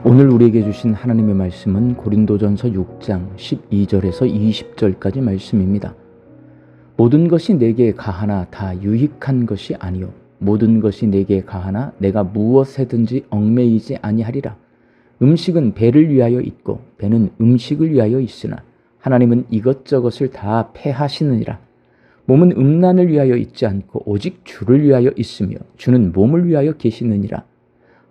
오늘 우리에게 주신 하나님의 말씀은 고린도전서 6장 12절에서 20절까지 말씀입니다. 모든 것이 내게 가하나 다 유익한 것이 아니요 모든 것이 내게 가하나 내가 무엇에든지 얽매이지 아니하리라. 음식은 배를 위하여 있고 배는 음식을 위하여 있으나 하나님은 이것저것을 다 패하시느니라. 몸은 음란을 위하여 있지 않고 오직 주를 위하여 있으며 주는 몸을 위하여 계시느니라.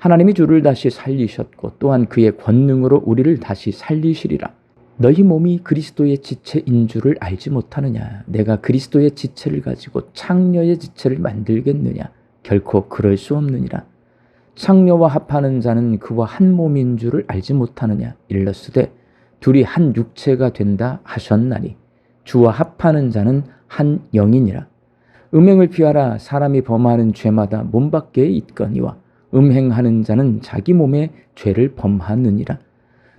하나님이 주를 다시 살리셨고 또한 그의 권능으로 우리를 다시 살리시리라. 너희 몸이 그리스도의 지체인 줄을 알지 못하느냐? 내가 그리스도의 지체를 가지고 창녀의 지체를 만들겠느냐? 결코 그럴 수 없느니라. 창녀와 합하는 자는 그와 한 몸인 줄을 알지 못하느냐? 일렀으되 둘이 한 육체가 된다 하셨나니 주와 합하는 자는 한 영이니라. 음행을 피하라. 사람이 범하는 죄마다 몸 밖에 있거니와 음행하는 자는 자기 몸에 죄를 범하느니라.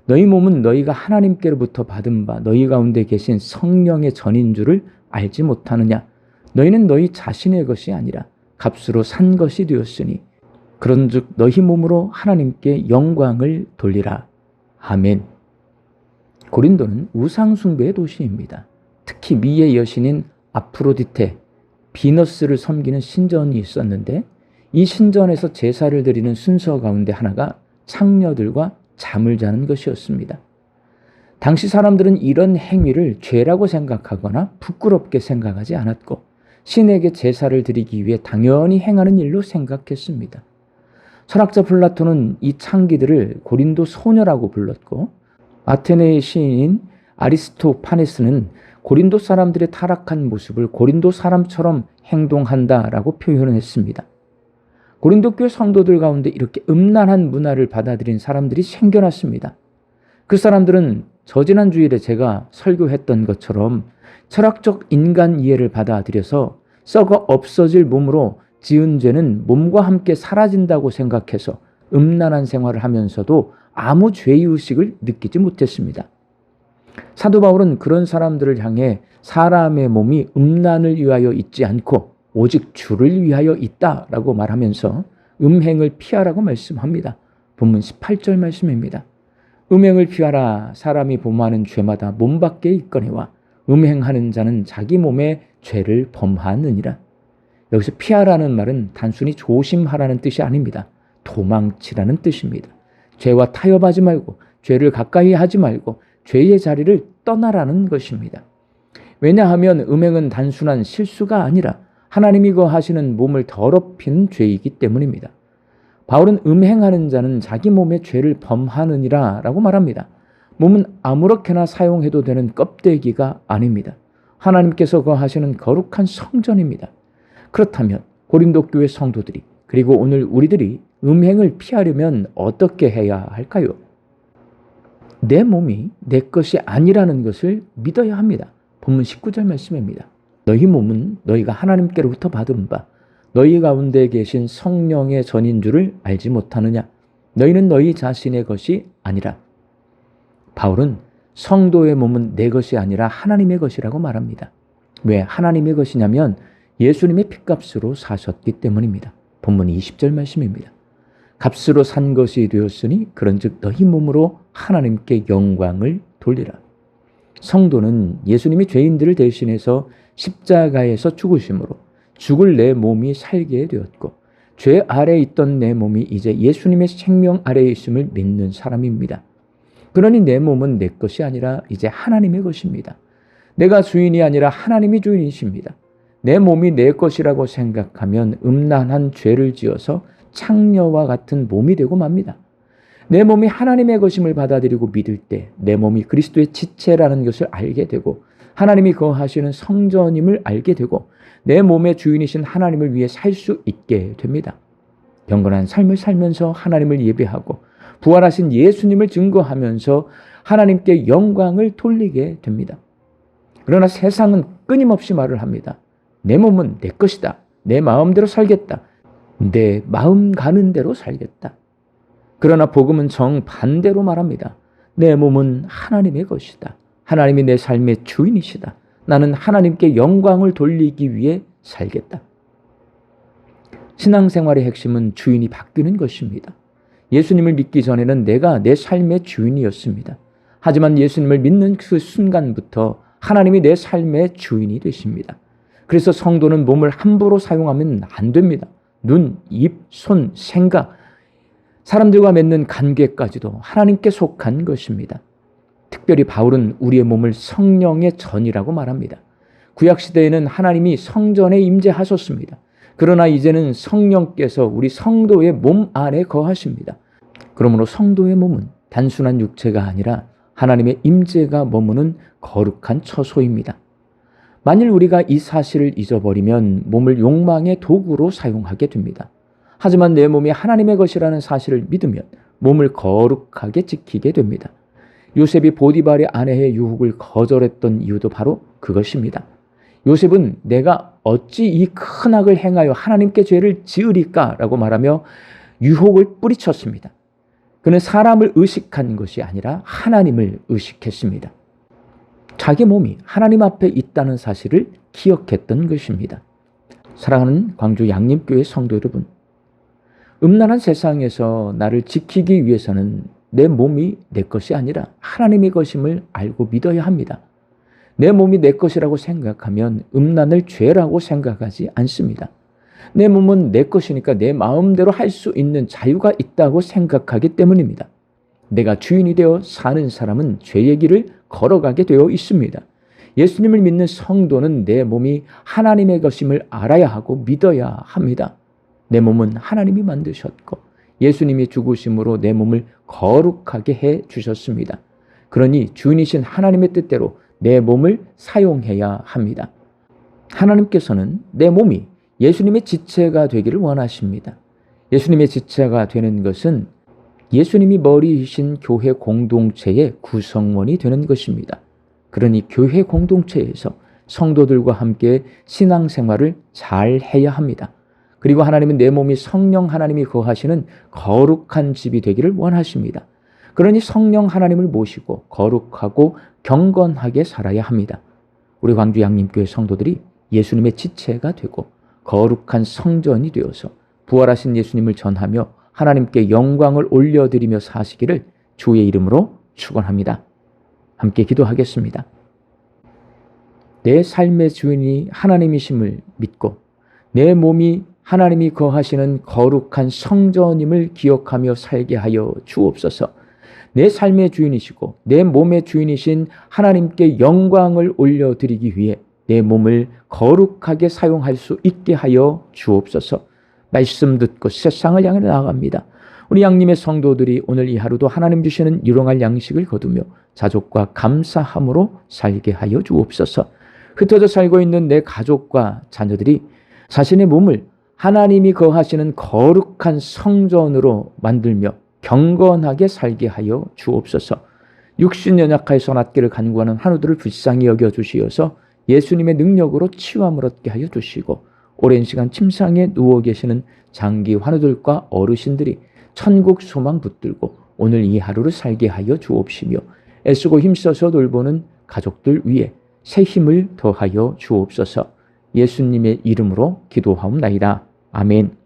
너희 몸은 너희가 하나님께로부터 받은 바 너희 가운데 계신 성령의 전인 줄을 알지 못하느냐? 너희는 너희 자신의 것이 아니라 값으로 산 것이 되었으니 그런즉 너희 몸으로 하나님께 영광을 돌리라. 아멘. 고린도는 우상 숭배의 도시입니다. 특히 미의 여신인 아프로디테, 비너스를 섬기는 신전이 있었는데 이 신전에서 제사를 드리는 순서 가운데 하나가 창녀들과 잠을 자는 것이었습니다. 당시 사람들은 이런 행위를 죄라고 생각하거나 부끄럽게 생각하지 않았고 신에게 제사를 드리기 위해 당연히 행하는 일로 생각했습니다. 철학자 플라톤은 이 창기들을 고린도 소녀라고 불렀고 아테네의 시인인 아리스토파네스는 고린도 사람들의 타락한 모습을 고린도 사람처럼 행동한다라고 표현을 했습니다. 고린도 교회 성도들 가운데 이렇게 음란한 문화를 받아들인 사람들이 생겨났습니다. 그 사람들은 저지난 주일에 제가 설교했던 것처럼 철학적 인간 이해를 받아들여서 썩어 없어질 몸으로 지은 죄는 몸과 함께 사라진다고 생각해서 음란한 생활을 하면서도 아무 죄의식을 느끼지 못했습니다. 사도 바울은 그런 사람들을 향해 사람의 몸이 음란을 위하여 있지 않고 오직 주를 위하여 있다라고 말하면서 음행을 피하라고 말씀합니다. 본문 18절 말씀입니다. 음행을 피하라. 사람이 범하는 죄마다 몸 밖에 있거니와 음행하는 자는 자기 몸에 죄를 범하느니라. 여기서 피하라는 말은 단순히 조심하라는 뜻이 아닙니다. 도망치라는 뜻입니다. 죄와 타협하지 말고 죄를 가까이 하지 말고 죄의 자리를 떠나라는 것입니다. 왜냐하면 음행은 단순한 실수가 아니라 하나님이 거하시는 몸을 더럽히는 죄이기 때문입니다. 바울은 음행하는 자는 자기 몸에 죄를 범하느니라 라고 말합니다. 몸은 아무렇게나 사용해도 되는 껍데기가 아닙니다. 하나님께서 거하시는 거룩한 성전입니다. 그렇다면 고린도 교회 성도들이 그리고 오늘 우리들이 음행을 피하려면 어떻게 해야 할까요? 내 몸이 내 것이 아니라는 것을 믿어야 합니다. 본문 19절 말씀입니다. 너희 몸은 너희가 하나님께로부터 받은 바 너희 가운데 계신 성령의 전인 줄을 알지 못하느냐? 너희는 너희 자신의 것이 아니라. 바울은 성도의 몸은 내 것이 아니라 하나님의 것이라고 말합니다. 왜 하나님의 것이냐면 예수님의 핏값으로 사셨기 때문입니다. 본문 20절 말씀입니다. 값으로 산 것이 되었으니 그런즉 너희 몸으로 하나님께 영광을 돌리라. 성도는 예수님이 죄인들을 대신해서 십자가에서 죽으심으로 죽을 내 몸이 살게 되었고 죄 아래에 있던 내 몸이 이제 예수님의 생명 아래에 있음을 믿는 사람입니다. 그러니 내 몸은 내 것이 아니라 이제 하나님의 것입니다. 내가 주인이 아니라 하나님이 주인이십니다. 내 몸이 내 것이라고 생각하면 음란한 죄를 지어서 창녀와 같은 몸이 되고 맙니다. 내 몸이 하나님의 것임을 받아들이고 믿을 때 내 몸이 그리스도의 지체라는 것을 알게 되고 하나님이 거하시는 성전임을 알게 되고 내 몸의 주인이신 하나님을 위해 살 수 있게 됩니다. 경건한 삶을 살면서 하나님을 예배하고 부활하신 예수님을 증거하면서 하나님께 영광을 돌리게 됩니다. 그러나 세상은 끊임없이 말을 합니다. 내 몸은 내 것이다. 내 마음대로 살겠다. 내 마음 가는 대로 살겠다. 그러나 복음은 정반대로 말합니다. 내 몸은 하나님의 것이다. 하나님이 내 삶의 주인이시다. 나는 하나님께 영광을 돌리기 위해 살겠다. 신앙생활의 핵심은 주인이 바뀌는 것입니다. 예수님을 믿기 전에는 내가 내 삶의 주인이었습니다. 하지만 예수님을 믿는 그 순간부터 하나님이 내 삶의 주인이 되십니다. 그래서 성도는 몸을 함부로 사용하면 안 됩니다. 눈, 입, 손, 생각, 사람들과 맺는 관계까지도 하나님께 속한 것입니다. 특별히 바울은 우리의 몸을 성령의 전이라고 말합니다. 구약시대에는 하나님이 성전에 임재하셨습니다. 그러나 이제는 성령께서 우리 성도의 몸 안에 거하십니다. 그러므로 성도의 몸은 단순한 육체가 아니라 하나님의 임재가 머무는 거룩한 처소입니다. 만일 우리가 이 사실을 잊어버리면 몸을 욕망의 도구로 사용하게 됩니다. 하지만 내 몸이 하나님의 것이라는 사실을 믿으면 몸을 거룩하게 지키게 됩니다. 요셉이 보디발의 아내의 유혹을 거절했던 이유도 바로 그것입니다. 요셉은 내가 어찌 이 큰 악을 행하여 하나님께 죄를 지으리까 라고 말하며 유혹을 뿌리쳤습니다. 그는 사람을 의식한 것이 아니라 하나님을 의식했습니다. 자기 몸이 하나님 앞에 있다는 사실을 기억했던 것입니다. 사랑하는 광주 양림교회 성도 여러분, 음란한 세상에서 나를 지키기 위해서는 내 몸이 내 것이 아니라 하나님의 것임을 알고 믿어야 합니다. 내 몸이 내 것이라고 생각하면 음란을 죄라고 생각하지 않습니다. 내 몸은 내 것이니까 내 마음대로 할 수 있는 자유가 있다고 생각하기 때문입니다. 내가 주인이 되어 사는 사람은 죄의 길을 걸어가게 되어 있습니다. 예수님을 믿는 성도는 내 몸이 하나님의 것임을 알아야 하고 믿어야 합니다. 내 몸은 하나님이 만드셨고 예수님이 죽으심으로 내 몸을 거룩하게 해 주셨습니다. 그러니 주인이신 하나님의 뜻대로 내 몸을 사용해야 합니다. 하나님께서는 내 몸이 예수님의 지체가 되기를 원하십니다. 예수님의 지체가 되는 것은 예수님이 머리이신 교회 공동체의 구성원이 되는 것입니다. 그러니 교회 공동체에서 성도들과 함께 신앙생활을 잘 해야 합니다. 그리고 하나님은 내 몸이 성령 하나님이 거하시는 거룩한 집이 되기를 원하십니다. 그러니 성령 하나님을 모시고 거룩하고 경건하게 살아야 합니다. 우리 광주 양림교회 성도들이 예수님의 지체가 되고 거룩한 성전이 되어서 부활하신 예수님을 전하며 하나님께 영광을 올려드리며 사시기를 주의 이름으로 축원합니다. 함께 기도하겠습니다. 내 삶의 주인이 하나님이심을 믿고 내 몸이 하나님이 거하시는 거룩한 성전임을 기억하며 살게 하여 주옵소서. 내 삶의 주인이시고 내 몸의 주인이신 하나님께 영광을 올려드리기 위해 내 몸을 거룩하게 사용할 수 있게 하여 주옵소서. 말씀 듣고 세상을 향해 나아갑니다. 우리 양림의 성도들이 오늘 이 하루도 하나님 주시는 일용할 양식을 거두며 자족과 감사함으로 살게 하여 주옵소서. 흩어져 살고 있는 내 가족과 자녀들이 자신의 몸을 하나님이 거하시는 거룩한 성전으로 만들며 경건하게 살게 하여 주옵소서. 육신 연약하여서 낫기를 간구하는 한우들을 불쌍히 여겨주시어서 예수님의 능력으로 치유함을 얻게 하여 주시고 오랜 시간 침상에 누워 계시는 장기 환우들과 어르신들이 천국 소망 붙들고 오늘 이 하루를 살게 하여 주옵시며 애쓰고 힘써서 돌보는 가족들 위에 새 힘을 더하여 주옵소서. 예수님의 이름으로 기도하옵나이다. 아멘.